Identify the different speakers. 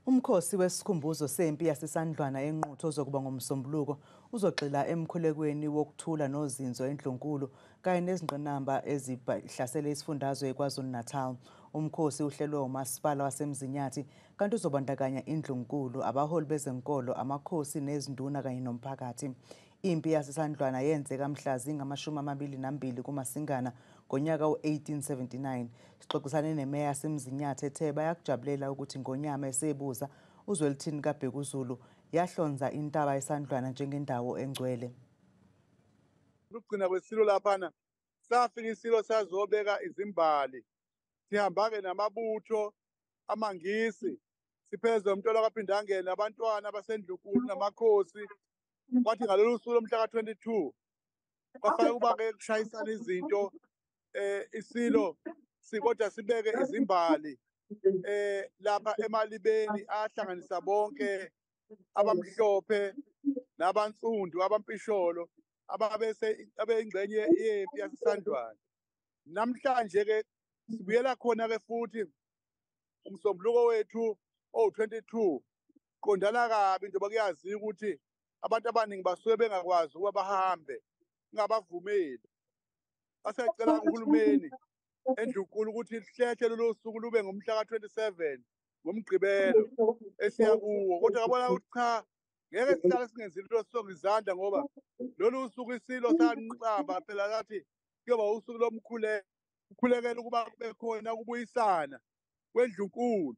Speaker 1: Umkhosi wesikhumbuzo Sempi Yase Sandlwana Enquthu ozokuba ngoMsombuluko uzogxila emkhulekweni wokuthula nozinzo endlunkulu kanye nezingqinamba ezihlasele isifundazwe iKwaZulu Natal. Umkhosi uhlelwe umasipala waseMzinyathi kanti uzobandakanya indlunkulu, abaholi bezenkolo, amakhosi nezinduna kanye nomphakathi. Impi Yase Sandlwana yenzeka mhla zingama-22 kuMasingana ngonyaka we-1879. Sixoxisane nemeya yaseMzinyathi ethe bayakujabulela ukuthi Ingonyama esebuza Zwelithini Bhekuzulu yahlonza intaba Isandlwana njengendawo engcwele.
Speaker 2: Ukugcina kwesilo laphana safika isilo sazobeka izimbali. Sihamba-ke namabutho amangisi, sipheze umntwana kwaphinda angena abantwana basendlunkulu namakhosi. Kwathi ngalolu suku lomhla ka-22 kwafanele kuba-ke kushayisana izinto, isilo sikodwa sibeke izimbali lapha emalibeni ahlanganisa bonke abamhlophe nabansundu abampisholo abeyingxenye yempi Yase Sandlwana. Namhlanje-ke sibuyela khona-ke futhi umsombuluko wethu owu-22 qondana kabi njengoba kuyaziwa ukuthi abantu abaningi basuke bengakwazi ukuba bahambe ngabavumeli. Asecela uhulumeni endlunkulu ukuthi lihlehla lolu suku lube ngomhla ka-27 ngoMgqibelo esiya kuwo. Kodwa ngabona ukuthi cha, ngeke sihlale singenzile into sisonga izandla ngoba lolu suku isilo sanqamba phela lathi kuyoba usuku lomkhuleko, ukuba kube khona ukubuyisana kwendlunkulu.